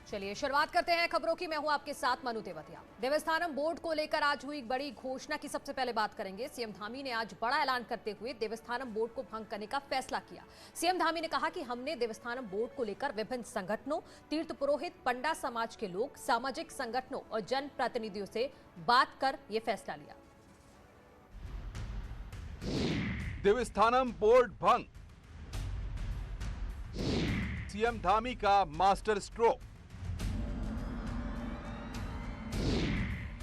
चलिए शुरुआत करते हैं खबरों की। मैं हूं आपके साथ मनु तेवतिया। देवस्थानम बोर्ड को लेकर आज हुई बड़ी घोषणा की सबसे पहले बात करेंगे। सीएम धामी ने आज बड़ा ऐलान करते हुए देवस्थानम बोर्ड को भंग करने का फैसला किया। सीएम धामी ने कहा कि हमने देवस्थानम बोर्ड को लेकर विभिन्न संगठनों, तीर्थ पुरोहित, पंडा समाज के लोग, सामाजिक संगठनों और जन प्रतिनिधियों से बात कर यह फैसला लिया। देवस्थानम बोर्ड भंग, सीएम धामी का मास्टर स्ट्रोक।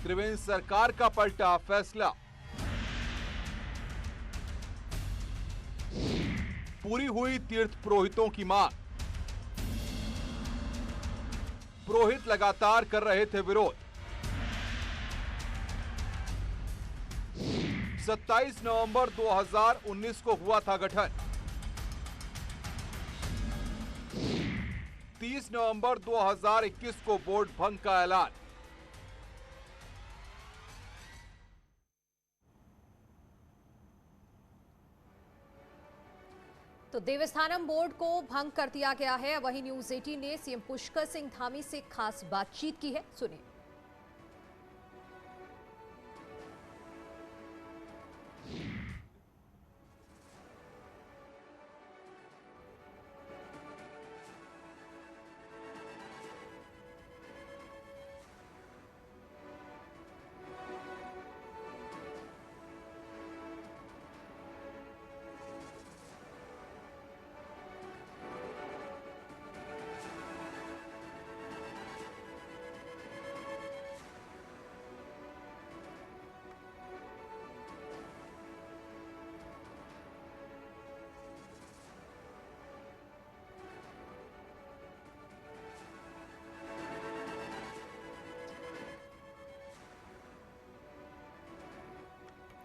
त्रिवेंद्र सरकार का पलटा फैसला। पूरी हुई तीर्थ पुरोहितों की मांग। पुरोहित लगातार कर रहे थे विरोध। 27 नवंबर 2019 को हुआ था गठन। 30 नवंबर 2021 को बोर्ड भंग का ऐलान। तो देवस्थानम बोर्ड को भंग कर दिया गया है। वहीं न्यूज 18 ने सीएम पुष्कर सिंह धामी से खास बातचीत की है, सुनिए।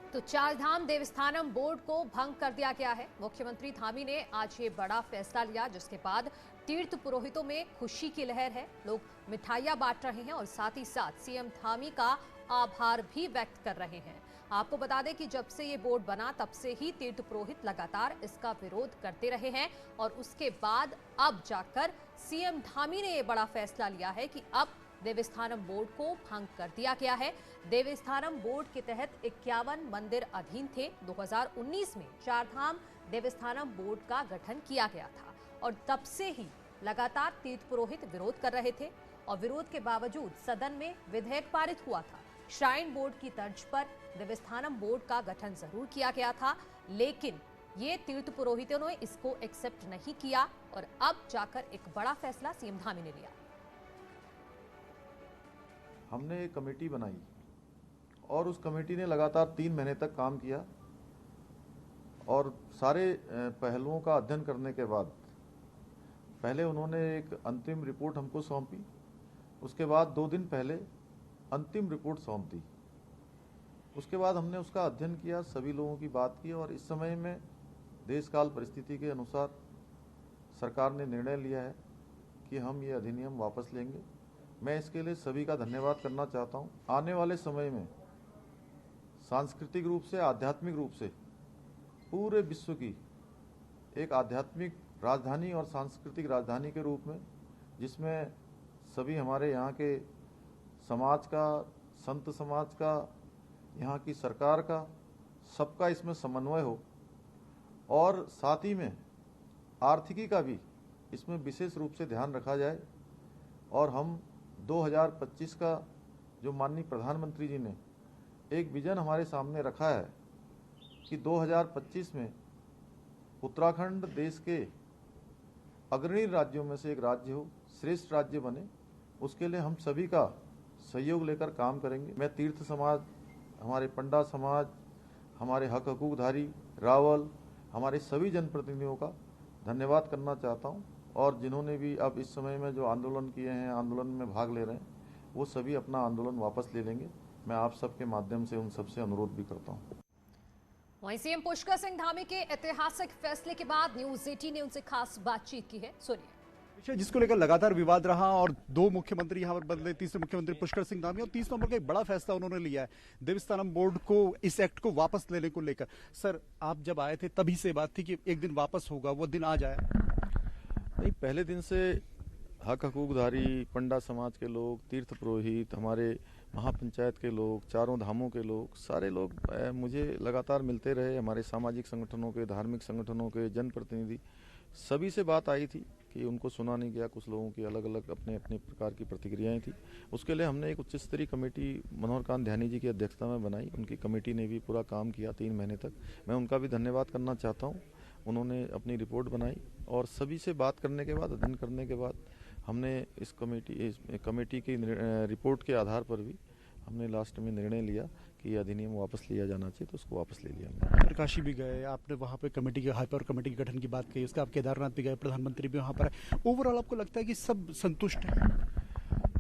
तो चारधाम देवस्थानम बोर्ड को भंग कर दिया गया है। मुख्यमंत्री धामी ने आज ये बड़ा फैसला लिया, जिसके बाद तीर्थ पुरोहितों में खुशी की लहर है। लोग मिठाइयां बांट रहे हैं और साथ ही साथ सीएम धामी का आभार भी व्यक्त कर रहे हैं। आपको बता दें कि जब से ये बोर्ड बना तब से ही तीर्थ पुरोहित लगातार इसका विरोध करते रहे हैं और उसके बाद अब जाकर सीएम धामी ने ये बड़ा फैसला लिया है कि अब देवस्थानम बोर्ड को भंग कर दिया गया है। देवस्थानम बोर्ड के तहत 51 मंदिर अधीन थे। 2019 में चारधाम देवस्थानम बोर्ड का गठन किया गया था और तब से ही लगातार तीर्थ पुरोहित विरोध कर रहे थे और विरोध के बावजूद सदन में विधेयक पारित हुआ था। श्राइन बोर्ड की तर्ज पर देवस्थानम बोर्ड का गठन जरूर किया गया था, लेकिन ये तीर्थ पुरोहितों ने इसको एक्सेप्ट नहीं किया और अब जाकर एक बड़ा फैसला सीएम धामी ने लिया। हमने एक कमेटी बनाई और उस कमेटी ने लगातार 3 महीने तक काम किया और सारे पहलुओं का अध्ययन करने के बाद पहले उन्होंने एक अंतिम रिपोर्ट हमको सौंपी। उसके बाद 2 दिन पहले अंतिम रिपोर्ट सौंप दी। उसके बाद हमने उसका अध्ययन किया, सभी लोगों की बात की और इस समय में देश काल परिस्थिति के अनुसार सरकार ने निर्णय लिया है कि हम ये अधिनियम वापस लेंगे। मैं इसके लिए सभी का धन्यवाद करना चाहता हूं। आने वाले समय में सांस्कृतिक रूप से, आध्यात्मिक रूप से पूरे विश्व की एक आध्यात्मिक राजधानी और सांस्कृतिक राजधानी के रूप में, जिसमें सभी हमारे यहाँ के समाज का, संत समाज का, यहाँ की सरकार का, सबका इसमें समन्वय हो और साथ ही में आर्थिकी का भी इसमें विशेष रूप से ध्यान रखा जाए और हम 2025 का जो माननीय प्रधानमंत्री जी ने एक विजन हमारे सामने रखा है कि 2025 में उत्तराखंड देश के अग्रणी राज्यों में से एक राज्य हो, श्रेष्ठ राज्य बने, उसके लिए हम सभी का सहयोग लेकर काम करेंगे। मैं तीर्थ समाज, हमारे पंडा समाज, हमारे हक हकूकधारी, रावल, हमारे सभी जनप्रतिनिधियों का धन्यवाद करना चाहता हूं और जिन्होंने भी अब इस समय में जो आंदोलन किए हैं, आंदोलन में भाग ले रहे हैं, वो सभी अपना आंदोलन वापस ले लेंगे। मैं आप सबके माध्यम से उन सबसे अनुरोध भी करता हूं। वहीं सीएम पुष्कर सिंह धामी के ऐतिहासिक फैसले के बाद न्यूज 18 ने उनसे खास बातचीत की है, सुनिए। विषय जिसको लेकर लगातार विवाद रहा और 2 मुख्यमंत्री यहाँ पर बदले, तीसरे मुख्यमंत्री पुष्कर सिंह धामी और 30 नवंबर का एक बड़ा फैसला उन्होंने लिया है देवस्थानम बोर्ड को, इस एक्ट को वापस लेने को लेकर। सर, आप जब आए थे तभी से बात थी कि एक दिन वापस होगा, वो दिन आज आया? नहीं, पहले दिन से हक हकूकधारी, पंडा समाज के लोग, तीर्थ पुरोहित, हमारे महापंचायत के लोग, चारों धामों के लोग, सारे लोग मुझे लगातार मिलते रहे। हमारे सामाजिक संगठनों के, धार्मिक संगठनों के जनप्रतिनिधि, सभी से बात आई थी कि उनको सुना नहीं गया। कुछ लोगों की अलग अलग अपने अपने प्रकार की प्रतिक्रियाएं थी। उसके लिए हमने एक उच्च स्तरीय कमेटी मनोहर कांत ध्यानी जी की अध्यक्षता में बनाई। उनकी कमेटी ने भी पूरा काम किया 3 महीने तक। मैं उनका भी धन्यवाद करना चाहता हूँ। उन्होंने अपनी रिपोर्ट बनाई और सभी से बात करने के बाद, अध्ययन करने के बाद, हमने इस कमेटी की रिपोर्ट के आधार पर भी हमने लास्ट में निर्णय लिया कि यह अधिनियम वापस लिया जाना चाहिए, तो उसको वापस ले लिया हमने। सर काशी भी गए, आपने वहाँ पे कमेटी के हाइपर कमेटी के गठन की बात कही, उसका आप केदारनाथ भी गए, प्रधानमंत्री भी वहाँ पर है। ओवरऑल आपको लगता है कि सब संतुष्ट हैं?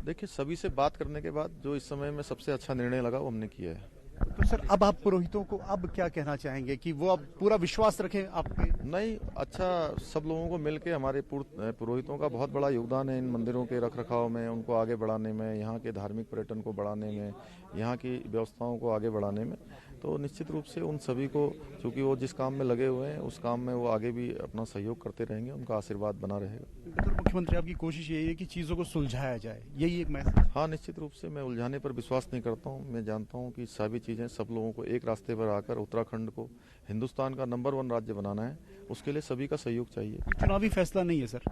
देखिए, सभी से बात करने के बाद जो इस समय में सबसे अच्छा निर्णय लगा वो हमने किया है। तो सर अब आप पुरोहितों को अब क्या कहना चाहेंगे कि वो अब पूरा विश्वास रखें आप पे? नहीं, अच्छा, सब लोगों को मिलके, हमारे पुरोहितों का बहुत बड़ा योगदान है इन मंदिरों के रखरखाव में, उनको आगे बढ़ाने में, यहाँ के धार्मिक पर्यटन को बढ़ाने में, यहाँ की व्यवस्थाओं को आगे बढ़ाने में। तो निश्चित रूप से उन सभी को, चूंकि वो जिस काम में लगे हुए हैं उस काम में वो आगे भी अपना सहयोग करते रहेंगे, उनका आशीर्वाद बना रहेगा। तो मुख्यमंत्री आपकी कोशिश यही है कि चीज़ों को सुलझाया जाए, यही एक मैसेज? हाँ, निश्चित रूप से मैं उलझाने पर विश्वास नहीं करता हूँ। मैं जानता हूँ कि सभी चीज़ें, सब लोगों को एक रास्ते पर आकर उत्तराखंड को हिंदुस्तान का नंबर 1 राज्य बनाना है, उसके लिए सभी का सहयोग चाहिए। चुनावी फैसला नहीं है सर?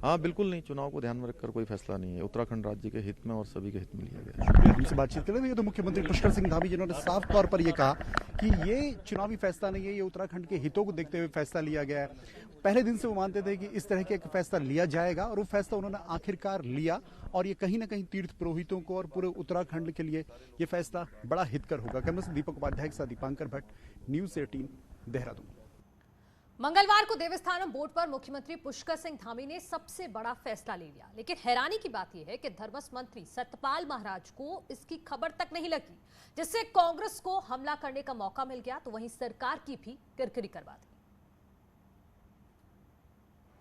हाँ, बिल्कुल नहीं, चुनाव को ध्यान में रखकर कोई फैसला नहीं है। उत्तराखंड राज्य के हित में और सभी के हित में लिया गया। शुक्रिया हमसे बातचीत करने के लिए। तो मुख्यमंत्री पुष्कर सिंह धामी जिन्होंने साफ तौर पर यह कहा कि ये चुनावी फैसला नहीं है, ये उत्तराखंड के हितों को देखते हुए फैसला लिया गया है। पहले दिन से वो मानते थे कि इस तरह के एक फैसला लिया जाएगा और वो फैसला उन्होंने आखिरकार लिया, और ये कहीं ना कहीं तीर्थ पुरोहितों को और पूरे उत्तराखंड के लिए ये फैसला बड़ा हितकर होगा। कैमरा से दीपक उपाध्याय के साथ दीपांकर भट्ट, न्यूज़ 18 देहरादून। मंगलवार को देवस्थानम बोर्ड पर मुख्यमंत्री पुष्कर सिंह धामी ने सबसे बड़ा फैसला ले लिया, लेकिन हैरानी की बात यह है कि धर्मस्व मंत्री सतपाल महाराज को इसकी खबर तक नहीं लगी, जिससे कांग्रेस को हमला करने का मौका मिल गया, तो वहीं सरकार की भी किरकिरी करवा दी।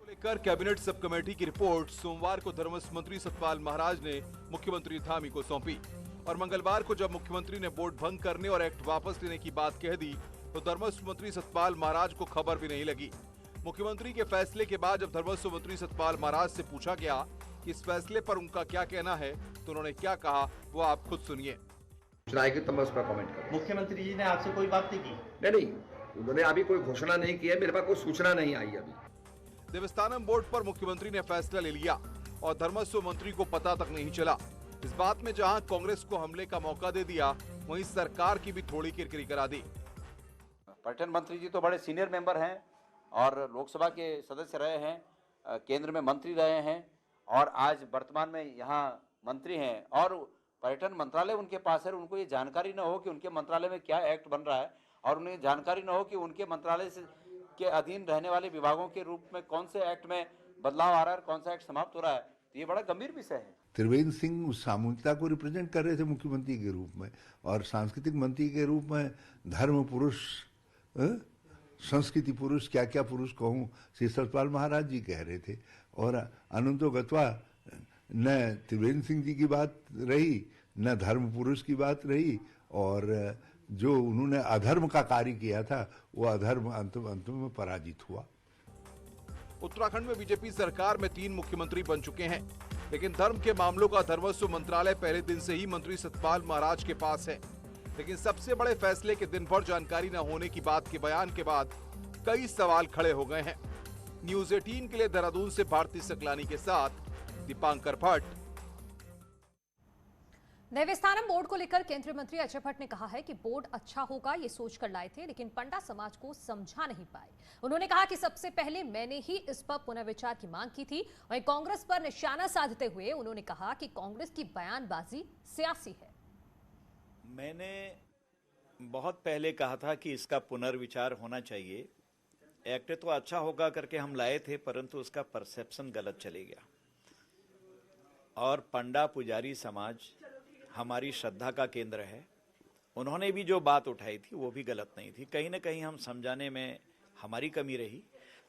लेकर कैबिनेट सब कमेटी की रिपोर्ट सोमवार को धर्मस्व मंत्री सतपाल महाराज ने मुख्यमंत्री धामी को सौंपी, और मंगलवार को जब मुख्यमंत्री ने बोर्ड भंग करने और एक्ट वापस लेने की बात कह दी तो धर्मस्व मंत्री सतपाल महाराज को खबर भी नहीं लगी। मुख्यमंत्री के फैसले के बाद जब धर्मस्व मंत्री सतपाल महाराज से पूछा गया कि इस फैसले पर उनका क्या कहना है, तो उन्होंने क्या कहा वो आप खुद सुनिए। तो मैं उस पर कमेंट करूं। मुख्यमंत्री जी ने आपसे कोई बात नहीं की? नहीं, उन्होंने अभी कोई घोषणा नहीं की है, मेरे पास कोई सूचना नहीं आई अभी। देवस्थानम बोर्ड पर मुख्यमंत्री ने फैसला ले लिया और धर्मस्व मंत्री को पता तक नहीं चला। इस बात में जहां कांग्रेस को हमले का मौका दे दिया, वहीं सरकार की भी थोड़ी किरकिरी करा दी। पर्यटन मंत्री जी तो बड़े सीनियर मेंबर हैं और लोकसभा के सदस्य रहे हैं, केंद्र में मंत्री रहे हैं और आज वर्तमान में यहाँ मंत्री हैं, और पर्यटन मंत्रालय उनके पास है। उनको ये जानकारी न हो कि उनके मंत्रालय में क्या एक्ट बन रहा है, और उन्हें जानकारी न हो कि उनके मंत्रालय से के अधीन रहने वाले विभागों के रूप में कौन से एक्ट में बदलाव आ रहा है और कौन सा एक्ट समाप्त हो रहा है। तो ये बड़ा गंभीर विषय है। त्रिवेंद्र सिंह उस सामूहिकता को रिप्रेजेंट कर रहे थे मुख्यमंत्री के रूप में, और सांस्कृतिक मंत्री के रूप में धर्म पुरुष, संस्कृति पुरुष, क्या क्या पुरुष कहूँ, श्री सतपाल महाराज जी कह रहे थे। और अनंतो गत्वा न त्रिवेंद्र सिंह जी की बात रही, न धर्म पुरुष की बात रही, और जो उन्होंने अधर्म का कार्य किया था वो अधर्म अंत में पराजित हुआ। उत्तराखंड में बीजेपी सरकार में 3 मुख्यमंत्री बन चुके हैं, लेकिन धर्म के मामलों का धर्मस्व मंत्रालय पहले दिन से ही मंत्री सतपाल महाराज के पास है। लेकिन सबसे बड़े फैसले के दिन भर जानकारी न होने की बात के बयान के बाद कई सवाल खड़े हो गए हैं। न्यूज़ 18 के लिए देहरादून से भारती सकलानी के साथ दीपांकर भट्ट। देवस्थानम बोर्ड को लेकर केंद्रीय मंत्री अजय भट्ट ने कहा है कि बोर्ड अच्छा होगा ये सोचकर लाए थे, लेकिन पंडा समाज को समझा नहीं पाए। उन्होंने कहा कि सबसे पहले मैंने ही इस पर पुनर्विचार की मांग की थी। वहीं कांग्रेस पर निशाना साधते हुए उन्होंने कहा कि कांग्रेस की बयानबाजी सियासी है। मैंने बहुत पहले कहा था कि इसका पुनर्विचार होना चाहिए। एक्ट तो अच्छा होगा करके हम लाए थे, परंतु उसका परसेप्शन गलत चले गया, और पंडा पुजारी समाज हमारी श्रद्धा का केंद्र है। उन्होंने भी जो बात उठाई थी वो भी गलत नहीं थी। कहीं ना कहीं हम समझाने में हमारी कमी रही,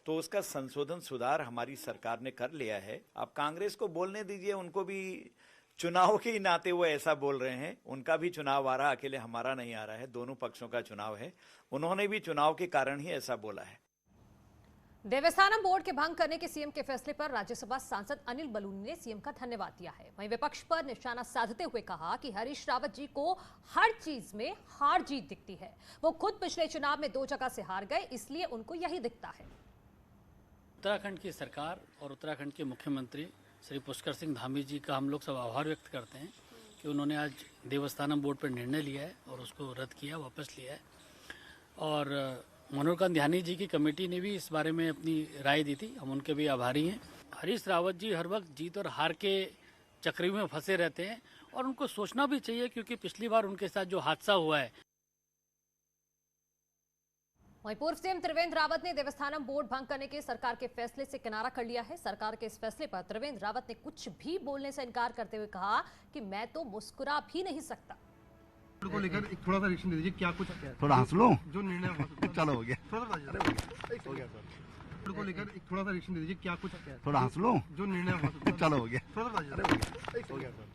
तो उसका संशोधन सुधार हमारी सरकार ने कर लिया है। आप कांग्रेस को बोलने दीजिए, उनको भी चुनाव के नाते वो ऐसा बोल रहे हैं। उनका भी चुनाव आ रहा, अकेले हमारा नहीं आ रहा है, दोनों पक्षों का चुनाव है। उन्होंने भी चुनाव के कारण ही ऐसा बोला है। देवस्थानम बोर्ड के भंग करने के सीएम के फैसले पर राज्यसभा सांसद अनिल बलूनी ने सीएम का धन्यवाद दिया है। वहीं विपक्ष पर निशाना साधते हुए कहा कि हरीश रावत जी को हर चीज में हार जीत दिखती है। वो खुद पिछले चुनाव में 2 जगह से हार गए, इसलिए उनको यही दिखता है। उत्तराखंड की सरकार और उत्तराखंड के मुख्यमंत्री श्री पुष्कर सिंह धामी जी का हम लोग सब आभार व्यक्त करते हैं कि उन्होंने आज देवस्थानम बोर्ड पर निर्णय लिया है और उसको रद्द किया, वापस लिया है। और मनोहर कांत ध्यानी जी की कमेटी ने भी इस बारे में अपनी राय दी थी, हम उनके भी आभारी हैं। हरीश रावत जी हर वक्त जीत और हार के चक्रव्यूह में फंसे रहते हैं और उनको सोचना भी चाहिए, क्योंकि पिछली बार उनके साथ जो हादसा हुआ है। वहीं पूर्व सीएम त्रिवेंद्र रावत ने देवस्थानम बोर्ड भंग करने के सरकार के फैसले से किनारा कर लिया है। सरकार के इस फैसले पर त्रिवेंद्र रावत ने कुछ भी बोलने से इनकार करते हुए कहा कि मैं तो मुस्कुरा भी नहीं सकता। को लेकर एक थोड़ा सा रिएक्शन दे दीजिए, क्या कुछ थोड़ा हंस लो जो निर्णय चलो हो गया थोड़ा सा हो गया सर को लेकर एक थोड़ा सा रिएक्शन दे दीजिए, क्या कुछ थोड़ा हंस लो जो निर्णय चलो हो गया थोड़ा सा हो गया सर।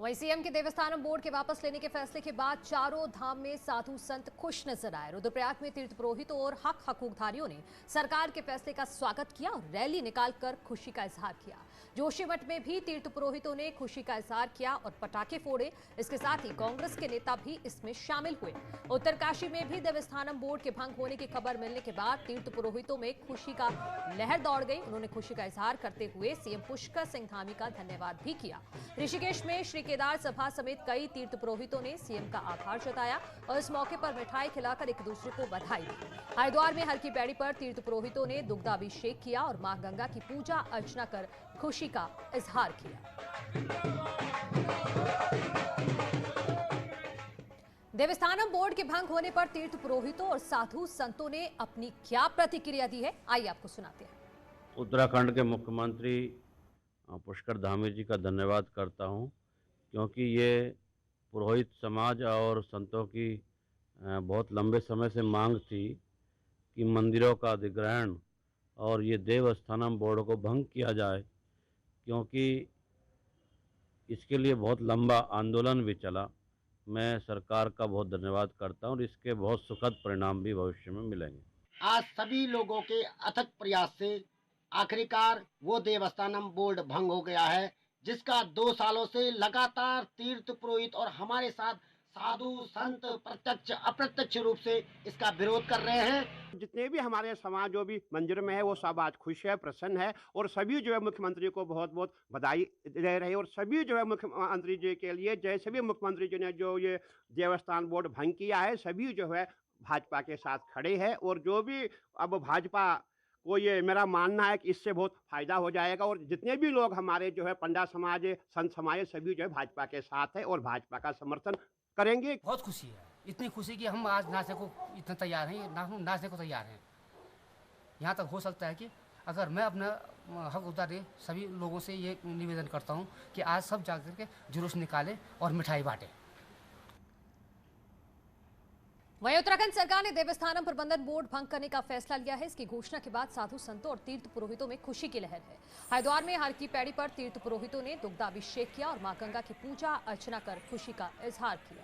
वहीं सीएम के देवस्थानम बोर्ड के वापस लेने के फैसले के बाद चारों धाम में साधु संत खुश नजर आए। रुद्रप्रयाग में तीर्थ पुरोहितों और हक हकूकधारियों ने सरकार के फैसले का स्वागत किया और रैली निकालकर खुशी का इजहार किया। जोशीमठ में भी तीर्थ पुरोहितों ने खुशी का इजहार किया और पटाखे फोड़े। इसके साथ ही कांग्रेस के नेता भी इसमें शामिल हुए। उत्तरकाशी में भी देवस्थानम बोर्ड के भंग होने की खबर मिलने के बाद तीर्थ पुरोहितों में खुशी का लहर दौड़ गई। उन्होंने खुशी का इजहार करते हुए सीएम पुष्कर सिंह धामी का धन्यवाद भी किया। ऋषिकेश में श्री केदार सभा समेत कई तीर्थ पुरोहितों ने सीएम का आभार जताया और इस मौके पर मिठाई खिलाकर एक दूसरे को बधाई दी। हरिद्वार में हर की पैड़ी पर तीर्थ पुरोहितों ने दुग्धाभिषेक किया और मां गंगा की पूजा अर्चना कर खुशी का इजहार किया। देवस्थानम बोर्ड के भंग होने पर तीर्थ पुरोहितों और साधु संतों ने अपनी क्या प्रतिक्रिया दी है, आइए आपको सुनाते हैं। उत्तराखंड के मुख्यमंत्री पुष्कर धामी जी का धन्यवाद करता हूं, क्योंकि ये पुरोहित समाज और संतों की बहुत लंबे समय से मांग थी कि मंदिरों का अधिग्रहण और ये देवस्थानम बोर्ड को भंग किया जाए, क्योंकि इसके लिए बहुत लंबा आंदोलन भी चला। मैं सरकार का बहुत धन्यवाद करता हूं और इसके बहुत सुखद परिणाम भी भविष्य में मिलेंगे। आज सभी लोगों के अथक प्रयास से आखिरकार वो देवस्थानम बोर्ड भंग हो गया है, जिसका 2 सालों से लगातार तीर्थ पुरोहित और हमारे साथ साधु संत प्रत्यक्ष अप्रत्यक्ष रूप से इसका विरोध कर रहे हैं। जितने भी हमारे समाज जो भी मंदिर में है वो सब आज खुश है, प्रसन्न है और सभी जो है मुख्यमंत्री को बहुत बहुत बधाई दे रहे हैं। और सभी जो है मुख्यमंत्री जी के लिए जैसे भी मुख्यमंत्री जी ने जो ये देवस्थान बोर्ड भंग किया है, सभी जो है भाजपा के साथ खड़े हैं। और जो भी अब भाजपा को ये मेरा मानना है कि इससे बहुत फायदा हो जाएगा और जितने भी लोग हमारे जो है पंडा समाज, संत समाज सभी जो है भाजपा के साथ है और भाजपा का समर्थन करेंगे। बहुत खुशी है, इतनी खुशी कि हम आज नाचने को इतना तैयार हैं, नाचने को तैयार हैं। यहाँ तक हो सकता है कि अगर मैं अपना हक उतारे सभी लोगों से ये निवेदन करता हूँ कि आज सब जाकर के जुलूस निकालें और मिठाई बांटें। वहीं उत्तराखंड सरकार ने देवस्थानम प्रबंधन बोर्ड भंग करने का फैसला लिया है। इसकी घोषणा के बाद साधु संतों और तीर्थ पुरोहितों में खुशी की लहर है। हरिद्वार में हर की पैड़ी पर तीर्थ पुरोहितों ने दुग्धाभिषेक किया और मां गंगा की पूजा अर्चना कर खुशी का इजहार किया।